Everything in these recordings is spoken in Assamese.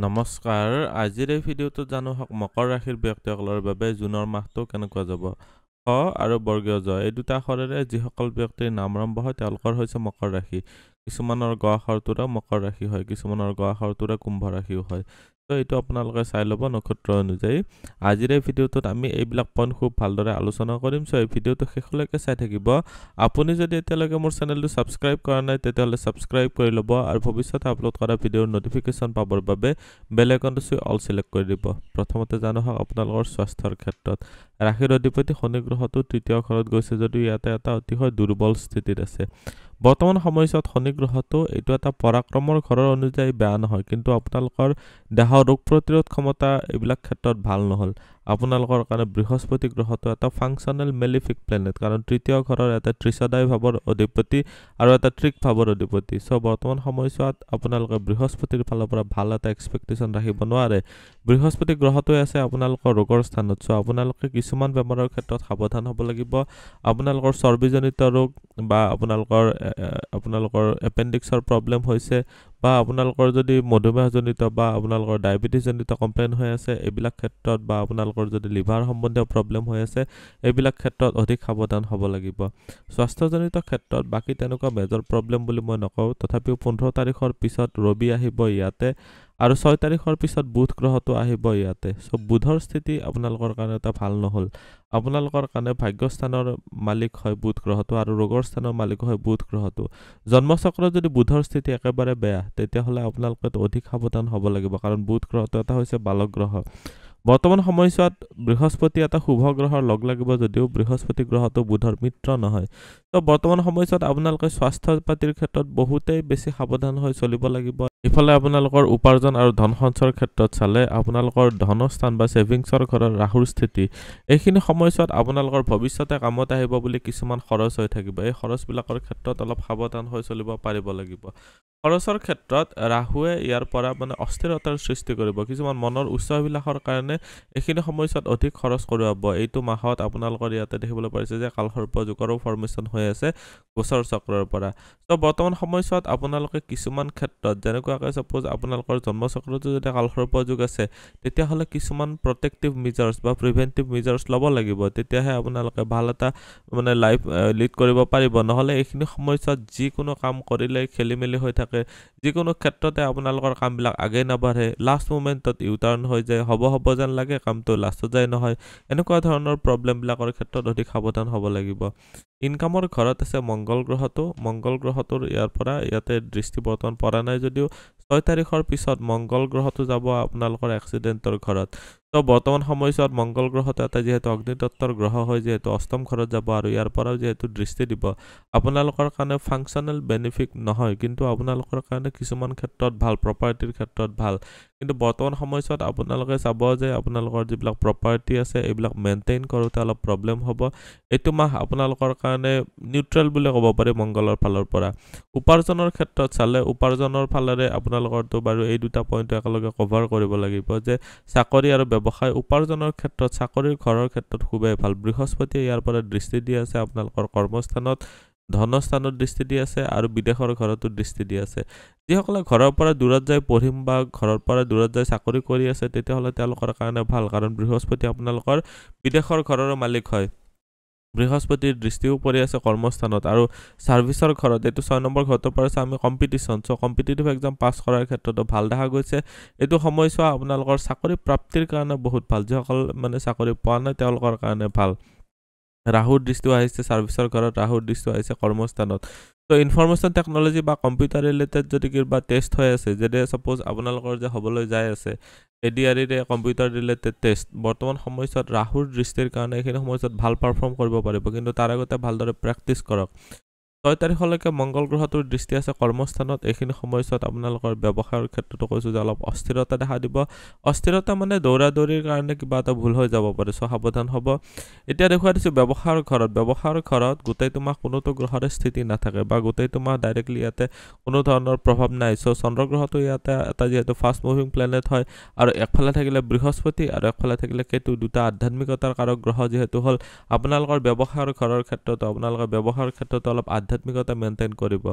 নমস্কাৰ আজিৰ এই ভিডিঅ'টো জানো হক মকৰ ৰাশিৰ ব্যক্তিসকলৰ বাবে জুনৰ মাহটো কেনেকুৱা যাব খ আৰু বৰ্গীয় জ এই দুটা আখৰেৰে যিসকল ব্যক্তিৰ নাম আৰম্ভ হয় তেওঁলোকৰ হৈছে মকৰ ৰাশি কিছুমানৰ গ আখৰটোৰে মকৰ ৰাশি হয় কিছুমানৰ গ আখৰটোৰে কুম্ভ ৰাশিও হয় তো এইটো আপোনালোকে চাই ল'ব নক্ষত্ৰ অনুযায়ী আজিৰ এই ভিডিঅ'টোত আমি এইবিলাক পইণ্ট খুব ভালদৰে আলোচনা কৰিম সো এই ভিডিঅ'টো শেষলৈকে চাই থাকিব আপুনি যদি এতিয়ালৈকে মোৰ চেনেলটো সাবস্ক্ৰাইব কৰা নাই তেতিয়াহ'লে সাবস্ক্ৰাইব কৰি ল'ব আৰু ভৱিষ্যতে আপলোড কৰা ভিডিঅ'ৰ নটিফিকেশ্যন পাবৰ বাবে বেল আইকনটো চুই অল সিলেক্ট কৰি দিব প্ৰথমতে জানো হক আপোনালোকৰ স্বাস্থ্যৰ ক্ষেত্ৰত ৰাশিৰ অধিপতি শনি গ্ৰহটো তৃতীয় ঘৰত গৈছে যদিও ইয়াতে এটা অতিশয় দুৰ্বল স্থিতিত আছে বৰ্তমান সময়ত শনি গ্ৰহটো এইটো এটা পৰাক্ৰমৰ ঘৰৰ অনুযায়ী বেয়া নহয় কিন্তু আপোনালোকৰ দেহৰ ৰোগ প্ৰতিৰোধ ক্ষমতা এইবিলাক ক্ষেত্ৰত ভাল নহল আপোনালোকৰ কাৰণে বৃহস্পতি গ্ৰহটো এটা ফাংচনেল মেলিফিক প্লেনেট কাৰণ তৃতীয় ঘৰৰ এটা ত্ৰিশদায়ী ভাৱৰ অধিপতি আৰু এটা ত্ৰিক ভাৱৰ অধিপতি সো বৰ্তমান সময়ত আপোনালোকে বৃহস্পতিৰ ফালৰ পৰা ভাল এটা এক্সপেক্টেশন ৰাখিব নোৱাৰে বৃহস্পতি গ্ৰহটো আছে আপোনালোকৰ ৰোগৰ স্থানত সো আপোনালোকে কিছুমান বেমাৰৰ ক্ষেত্ৰত সাৱধান হ'ব লাগিব আপোনালোকৰ চৰ্বিজনিত ৰোগ বা আপোনালোকৰ এপেণ্ডিক্সৰ প্ৰব্লেম হৈছে বা আপোনালোকৰ যদি মধুমেহজনিত বা আপোনালোকৰ ডায়াবেটিছজনিত কমপ্লেইন হৈ আছে এইবিলাক ক্ষেত্ৰত বা আপোনালোকৰ যদি লিভাৰ সম্বন্ধীয় প্ৰব্লেম হৈ আছে এইবিলাক ক্ষেত্ৰত অধিক সাৱধান হ'ব লাগিব স্বাস্থ্যজনিত ক্ষেত্ৰত বাকি তেনেকুৱা মেজৰ প্ৰব্লেম বুলি মই নকওঁ তথাপিও 15 তাৰিখৰ পিছত ৰবি আহিব ইয়াতে আৰু 6 তাৰিখৰ পিছত বুধ গ্ৰহটো আহিব ইয়াতে সো বুধৰ স্থিতি আপোনালোকৰ কাৰণে এটা ভাল নহল আপোনালোকৰ কাৰণে ভাগ্যস্থানৰ মালিক হয় বুধ গ্ৰহটো আৰু ৰোগৰ স্থানৰ মালিক হয় বুধ গ্ৰহটো জন্মচক্ৰত যদি বুধৰ স্থিতি একেবাৰে বেয়া তেতিয়াহ'লে আপোনালোকে অধিক সাৱধান হ'ব লাগিব কাৰণ বুধ গ্ৰহটো এটা হৈছে বালক গ্ৰহ বৰ্তমান সময়ত বৃহস্পতি এটা শুভ গ্ৰহৰ লগ লাগিব যদিও বৃহস্পতি গ্ৰহটো বুধৰ মিত্ৰ নহয় তো বৰ্তমান সময়ত আপোনালোকে স্বাস্থ্য পাতিৰ ক্ষেত্ৰত বহুতেই বেছি সাৱধান হৈ চলিব লাগিব ইফালে আপোনালোকৰ উপাৰ্জন আৰু ধন সঞ্চয়ৰ ক্ষেত্ৰত চালে আপোনালোকৰ ধনস্থান বা সেভিংছৰ ঘৰৰ ৰাহুৰ স্থিতি এইখিনি সময়ত আপোনালোকৰ ভৱিষ্যতে কামত আহিব বুলি কিছুমান খৰচ হৈ থাকিব এই খৰচবিলাকৰ ক্ষেত্ৰত অলপ সাৱধান হৈ চলিব পাৰিব লাগিব খৰচৰ ক্ষেত্ৰত ৰাহুৱে ইয়াৰ পৰা মানে অস্থিৰতাৰ সৃষ্টি কৰিব কিছুমান মনৰ উচ্চাভিলাষৰ কাৰণে এইখিনি সময়ত অধিক খৰচ কৰোৱাব এইটো মাহত আপোনালোকৰ ইয়াতে দেখিবলৈ পাইছে যে কালসৰ্প যুগৰো ফৰ্মেশন হৈ আছে গোচৰ চক্ৰৰ পৰা তো বৰ্তমান সময়ত আপোনালোকে কিছুমান ক্ষেত্ৰত যেনেকুৱাকৈ সাপোজ আপোনালোকৰ জন্মচক্ৰতো যদি কালসৰ্প যুগ আছে তেতিয়াহ'লে কিছুমান প্ৰটেক্টিভ মেজাৰ্স বা প্ৰিভেন্টিভ মেজাৰ্স ল'ব লাগিব তেতিয়াহে আপোনালোকে ভাল এটা মানে লাইফ লিড কৰিব পাৰিব নহলে এইখিনি সময়ত যিকোনো কাম কৰিলে খেলিমেলি হৈ থাকে যিকোনো ক্ষেত্ৰতে আপোনালোকৰ কামবিলাক আগে নাবাঢ়ে লাষ্ট মোমেন্টত ইউটাৰ্ণ হৈ যায় হ'ব যেন লাগে কামটো লাষ্টত যায় নহয় এনেকুৱা ধৰণৰ প্ৰব্লেমবিলাকৰ ক্ষেত্ৰত অধিক সাৱধান হ'ব লাগিব ইনকামৰ ঘৰত আছে মংগল গ্ৰহটোৰ ইয়াৰ পৰা ইয়াতে দৃষ্টি বৰ্তমান পৰা নাই যদিও 6 তাৰিখৰ পিছত মংগল গ্ৰহটো যাব আপোনালোকৰ এক্সিডেন্টৰ ঘৰত তো বৰ্তমান সময়ত মংগল গ্ৰহটো এটা যেহেতু অগ্নিতত্ত্বৰ গ্ৰহ হয় যেহেতু অষ্টম ঘৰত যাব আৰু ইয়াৰ পৰাও যেহেতু দৃষ্টি দিব আপোনালোকৰ কাৰণে ফাংচনেল বেনিফিট নহয় কিন্তু আপোনালোকৰ কাৰণে কিছুমান ক্ষেত্ৰত ভাল প্ৰপাৰ্টিৰ ক্ষেত্ৰত ভাল কিন্তু বৰ্তমান সময়ত আপোনালোকে চাব যে আপোনালোকৰ যিবিলাক প্ৰপাৰ্টি আছে এইবিলাক মেইনটেইন কৰোতে অলপ প্ৰব্লেম হ'ব এইটো মাহ আপোনালোকৰ কাৰণে নিউট্ৰেল বুলি ক'ব পাৰি মংগলৰ ফালৰ পৰা উপাৰ্জনৰ ক্ষেত্ৰত চালে উপাৰ্জনৰ ফালৰে আপোনালোকৰটো বাৰু এই দুটা পইণ্ট একেলগে কভাৰ কৰিব লাগিব যে চাকৰি আৰু ব্যৱসায় উপাৰ্জনৰ ক্ষেত্ৰত চাকৰিৰ ঘৰৰ ক্ষেত্ৰত খুবেই ভাল বৃহস্পতিয়ে ইয়াৰ পৰা দৃষ্টি দি আছে আপোনালোকৰ কৰ্মস্থানত ধনস্থানত দৃষ্টি দি আছে আৰু বিদেশৰ ঘৰতো দৃষ্টি দি আছে যিসকলে ঘৰৰ পৰা দূৰত যায় পঢ়িম বা ঘৰৰ পৰা দূৰত যায় চাকৰি কৰি আছে তেতিয়াহ'লে তেওঁলোকৰ কাৰণে ভাল কাৰণ বৃহস্পতি আপোনালোকৰ বিদেশৰ ঘৰৰ মালিক হয় বৃহস্পতিৰ দৃষ্টিও পৰি আছে কৰ্মস্থানত আৰু সাৰ্ভিসৰ ঘৰত এটো 6 নম্বৰ ঘৰতৰ পৰা আমি competition so competitive exam pass কৰাৰ ক্ষেত্ৰত ভাল দেখা গৈছে এটো সময়ছোৱা আপোনালোকৰ চাকৰি প্ৰাপ্তিৰ কাৰণে বহুত ভাল যিসকল মানে চাকৰি পোৱা নাই তেওঁলোকৰ কাৰণে ভাল ৰাহুৰ দৃষ্টি আহিছে সাৰ্ভিসৰ ঘৰত ৰাহুৰ দৃষ্টি আহিছে কৰ্মস্থানত তো ইনফৰমেশন টেকনলজি বা কম্পিউটাৰ ৰিলেটেড যদি কিবা টেষ্ট হৈ আছে যেনে সাপোজ আপোনালোকৰ যে হবলৈ যায় আছে এডিআৰই ৰে কম্পিউটাৰ ৰিলেটেড টেষ্ট বৰ্তমান সময়ত ৰাহুৰ দৃষ্টিৰ কাৰণে এখিনি সময়ত ভাল পাৰফৰ্ম কৰিব পাৰিব কিন্তু তাৰ আগতে ভালদৰে প্ৰেক্টিস কৰক 6 তাৰিখলৈকে মংগল গ্ৰহটোৰ দৃষ্টি আছে কৰ্মস্থানত এখিনি সময়ত আপোনালোকৰ ব্যৱসায়ৰ ক্ষেত্ৰতো কৈছো যে অলপ অস্থিৰতা দেখা দিব অস্থিৰতা মানে দৌৰাদৌৰিৰ কাৰণে কিবা এটা ভুল হৈ যাব পাৰে সো সাৱধান হ'ব এতিয়া দেখুৱা দিছো ব্যৱসায়ৰ ঘৰত গোটেই তোমাক কোনোটো গ্ৰহৰ স্থিতি নাথাকে বা গোটেই তোমাক ডাইৰেক্টলি ইয়াতে কোনো ধৰণৰ প্ৰভাৱ নাই সো চন্দ্ৰ গ্ৰহটো ইয়াতে এটা যেহেতু ফাষ্ট মুভিং প্লেনেট হয় আৰু একফালে থাকিলে বৃহস্পতি আৰু একফালে থাকিলে কেতু দুটা আধ্যাত্মিকতাৰ কাৰক গ্ৰহ যেহেতু হল আপোনালোকৰ ব্যৱসায়ৰ ঘৰৰ ক্ষেত্ৰত আপোনালোকৰ ব্যৱসায়ৰ ক্ষেত্ৰত অলপ আধ্যাত্মিকতা মেইনটেইন কৰিব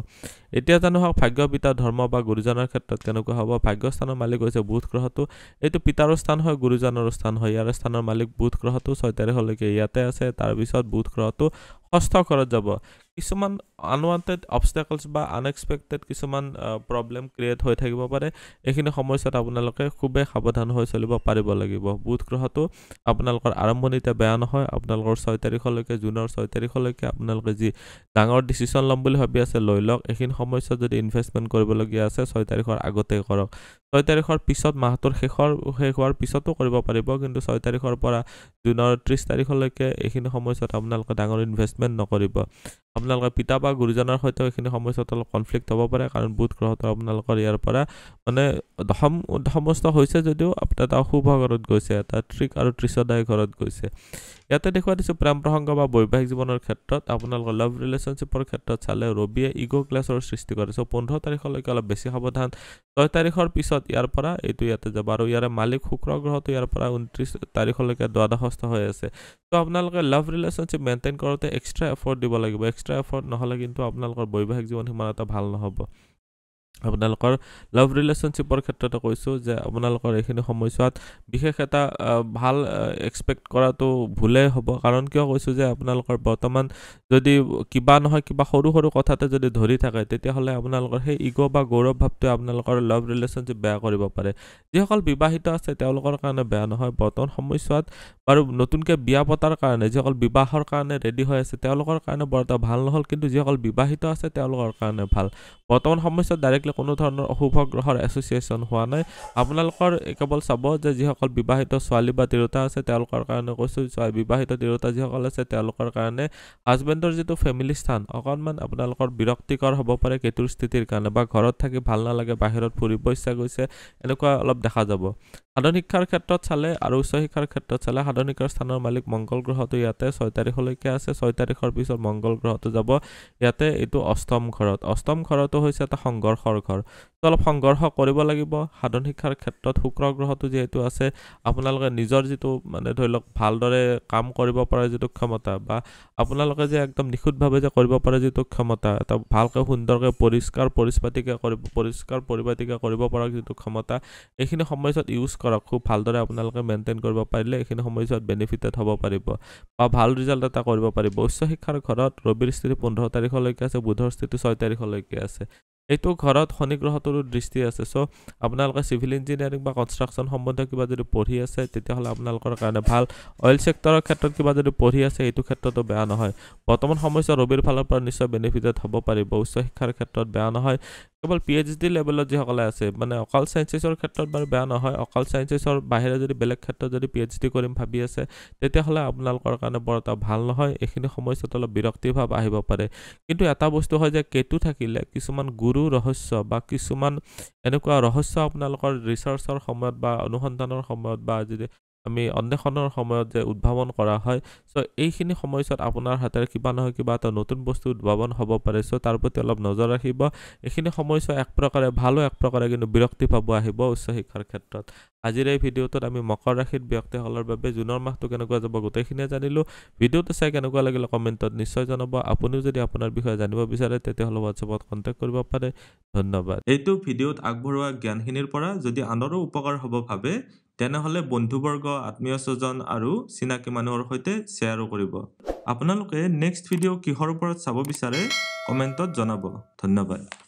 এতিয়া জানো হওক ভাগ্য পিতা ধৰ্ম বা গুৰুজনৰ ক্ষেত্ৰত কেনেকুৱা হ'ব ভাগ্যস্থানৰ মালিক হৈছে বুধ গ্ৰহটো এইটো পিতাৰ স্থান হয় গুৰুজনৰ স্থান হয় ইয়াৰ স্থানৰ মালিক বুধ গ্ৰহটো 6 তাৰিখলৈকে ইয়াতে আছে তাৰ পিছত বুধ গ্ৰহটো ষষ্ঠ ঘৰত যাব কিছুমান আনৱান্টেড অবষ্টাকলছ বা আনএক্সপেক্টেড কিছুমান প্ৰবলেম ক্ৰিয়েট হৈ থাকিব পাৰে এইখিনি সময়ছোৱাত আপোনালোকে খুবেই সাৱধান হৈ চলিব পাৰিব লাগিব বুধ গ্ৰহটো আপোনালোকৰ আৰম্ভণিতে বেয়া নহয় আপোনালোকৰ 6 তাৰিখলৈকে জুনৰ 6 তাৰিখলৈকে আপোনালোকে যি ডাঙৰ ডিসিশন ল'ম বুলি ভাবি আছে লৈ লওক এইখিনি সময়ছোৱাত যদি ইনভেষ্টমেন্ট কৰিবলগীয়া আছে 6 তাৰিখৰ আগতে কৰক 6 তাৰিখৰ পিছত মাহটোৰ শেষ হোৱাৰ পিছতো কৰিব পাৰিব কিন্তু 6 তাৰিখৰ পৰা জুনৰ 30 তাৰিখলৈকে এইখিনি সময়ছোৱাত আপোনালোকে ডাঙৰ ইনভেষ্টমেন্ট নকৰিব আপোনালোকৰ পিতা বা গুৰুজনৰ সৈতে এইখিনি সময়ছোৱাত অলপ কনফ্লিক্ট হ'ব পাৰে কাৰণ বুধ গ্ৰহটো আপোনালোকৰ ইয়াৰ পৰা মানে সমস্ত হৈছে যদিও এটা শুভ ঘৰত গৈছে এটা ট্ৰিক আৰু ত্ৰিশদায়ী ঘৰত গৈছে ইয়াতে দেখুৱা দিছো প্ৰেম প্ৰসংগ বা বৈবাহিক জীৱনৰ ক্ষেত্ৰত আপোনালোকৰ লাভ ৰিলেশনশ্বিপৰ ক্ষেত্ৰত চালে ৰবিয়ে ইগো ক্লাছৰ সৃষ্টি কৰে সো 15 তাৰিখলৈকে অলপ বেছি সাৱধান 6 তাৰিখৰ পিছত ইয়াৰ পৰা এইটো ইয়াতে যাব আৰু ইয়াৰে মালিক শুক্ৰ গ্ৰহটো ইয়াৰ পৰা 29 তাৰিখলৈকে দ্বাদশস্থ হৈ আছে তো আপোনালোকে লাভ ৰিলেশনশ্বিপ মেইনটেইন কৰোতে এক্সট্ৰা এফৰ্ট দিব লাগিব এক্সট্ৰা এফৰ্ট নহলে কিন্তু আপোনালোকৰ বৈবাহিক জীৱন সিমান এটা ভাল নহব আপোনালোকৰ লাভ ৰিলেশনশ্বিপৰ ক্ষেত্ৰতে কৈছো যে আপোনালোকৰ এইখিনি সময়ছোৱাত বিশেষ এটা ভাল এক্সপেক্ট কৰাটো ভুলে হ'ব কাৰণ কিয় কৈছো যে আপোনালোকৰ বৰ্তমান যদি কিবা নহয় কিবা সৰু সৰু কথাতে যদি ধৰি থাকে তেতিয়া হলে আপোনালোকৰ সেই ইগো বা গৌৰৱ ভাৱটো আপোনালোকৰ লাভ ৰিলেশনশ্বিপ বেয়া কৰিব পাৰে যিসকল বিবাহিত আছে তেওঁলোকৰ কাৰণে বেয়া নহয় বৰ্তমান সময়ছোৱাত আৰু নতুনকৈ বিয়া পতাৰ কাৰণে যিসকল বিবাহৰ কাৰণে ৰেডি হৈ আছে তেওঁলোকৰ কাৰণে বৰটা ভাল নহল কিন্তু যিসকল বিবাহিত আছে তেওঁলোকৰ কাৰণে ভাল বৰ্তমান সময়ছোৱাত ডাইৰেক্টলি কোনো ধৰণৰ অশুভ গ্ৰহৰ এছ'চিয়েশ্যন হোৱা নাই আপোনালোকৰ কেৱল চাব যে যিসকল বিবাহিত ছোৱালী বা তিৰোতা আছে তেওঁলোকৰ কাৰণে কৈছো বিবাহিত তিৰোতা যিসকল আছে তেওঁলোকৰ কাৰণে হাজবেণ্ডৰ যিটো ফেমিলি স্থান অকনমান আপোনালোকৰ বিৰক্তিকৰ হ'ব পাৰে কেতুৰ স্থিতিৰ কাৰণে বা ঘৰত থাকি ভাল নালাগে বাহিৰত ফুৰিব ইচ্ছা গৈছে এনেকুৱা অলপ দেখা যাব সাধাৰণ শিক্ষাৰ ক্ষেত্ৰত চালে আৰু উচ্চ শিক্ষাৰ ক্ষেত্ৰত চালে সাধাৰণ শিক্ষাৰ স্থানৰ মালিক মংগল গ্ৰহটো ইয়াতে 6 তাৰিখলৈকে আছে 6 তাৰিখৰ পিছত মংগল গ্ৰহটো যাব ইয়াতে এইটো অষ্টম ঘৰটো হৈছে এটা সংঘৰ্ষৰ ঘৰ তো অলপ সংঘৰ্ষ কৰিব লাগিব সাধাৰণ শিক্ষাৰ ক্ষেত্ৰত শুক্ৰ গ্ৰহটো যেহেতু আছে আপোনালোকে নিজৰ যিটো মানে ধৰি লওক ভালদৰে কাম কৰিব পৰা যিটো ক্ষমতা বা আপোনালোকে যে একদম নিখুঁতভাৱে যে কৰিব পাৰে যিটো ক্ষমতা এটা ভালকৈ সুন্দৰকৈ পৰিষ্কাৰ পৰিপাটিকে কৰিব পৰা যিটো ক্ষমতা এইখিনি সময়ছোৱাত ইউজ কৰক খুব ভালদৰে আপোনালোকে মেইনটেইন কৰিব পাৰিলে এইখিনি সময়ছোৱাত বেনিফিটেড হ'ব পাৰিব বা ভাল ৰিজাল্ট এটা কৰিব পাৰিব উচ্চ শিক্ষাৰ ঘৰত ৰবিৰ স্থিতি 15 তাৰিখলৈকে আছে বুধৰ স্থিতি 6 তাৰিখলৈকে আছে এইটো ঘৰত শনি গ্ৰহটোৰ দৃষ্টি আছে সো আপোনালোকে সিভিল ইঞ্জিনিয়াৰিং বা কনষ্ট্ৰাকচন সম্বন্ধীয় কিবা যদি পঢ়ি আছে তেতিয়াহলে আপোনালোকৰ কাৰণে ভাল অইল সেক্টৰৰ ক্ষেত্ৰত কিবা যদি পঢ়ি আছে এইটো ক্ষেত্ৰতো বেয়া নহয় বৰ্তমান সময়ছোৱাত ৰবিৰ ফালৰ পৰা নিশ্চয় বেনিফিটেড হ'ব পাৰিব উচ্চ শিক্ষাৰ ক্ষেত্ৰত বেয়া নহয় কেৱল পিএইচডি লেভেলত যিসকলে আছে মানে অকাল সায়েন্সেছৰ ক্ষেত্ৰত বাৰু বেয়া নহয় অকাল সায়েন্সেছৰ বাহিৰে যদি বেলেগ ক্ষেত্ৰত যদি পিএইচডি কৰিম ভাবি আছে তেতিয়াহলে আপোনালোকৰ কাৰণে বৰ এটা ভাল নহয় এইখিনি সময়ছোৱাত অলপ বিৰক্তি ভাৱ আহিব পাৰে কিন্তু এটা বস্তু হয় যে কেতু থাকিলে কিছুমান গুৰু ৰহস্য বা কিছুমান এনেকুৱা ৰহস্য আপোনালোকৰ ৰিচাৰ্চৰ সময়ত বা অনুসন্ধানৰ সময়ত বা যদি আমি অন্বেষণৰ সময়ত যে উদ্ভাৱন কৰা হয় সো এইখিনি সময়ছোৱাত আপোনাৰ হাতেৰে কিবা নহয় কিবা এটা নতুন বস্তু উদ্ভাৱন হ'ব পাৰে সো তাৰ প্ৰতি অলপ নজৰ ৰাখিব এইখিনি সময়ছোৱা এক প্ৰকাৰে ভালো এক প্ৰকাৰে কিন্তু বিৰক্তি ভাব আহিব উচ্চ শিক্ষাৰ ক্ষেত্ৰত আজিৰ এই ভিডিঅ'টোত আমি মকৰ ৰাশিৰ ব্যক্তিসকলৰ বাবে জুনৰ মাহটো কেনেকুৱা যাব গোটেইখিনিয়ে জানিলো ভিডিঅ'টো চাই কেনেকুৱা লাগিলে কমেন্টত নিশ্চয় জনাব আপুনিও যদি আপোনাৰ বিষয়ে জানিব বিচাৰে তেতিয়াহলে WhatsAppত কন্টাক্ট কৰিব পাৰে ধন্যবাদ এইটো ভিডিঅ'ত আগবঢ়োৱা জ্ঞানখিনিৰ পৰা যদি আনৰো উপকাৰ হ'ব ভাবে তেনেহলে বন্ধুবৰ্গ আত্মীয় স্বজন আৰু চিনাকি মানুহৰ সৈতে শ্বেয়াৰো কৰিব আপোনালোকে নেক্সট ভিডিঅ' কিহৰ ওপৰত চাব বিচাৰে কমেন্টত জনাব ধন্যবাদ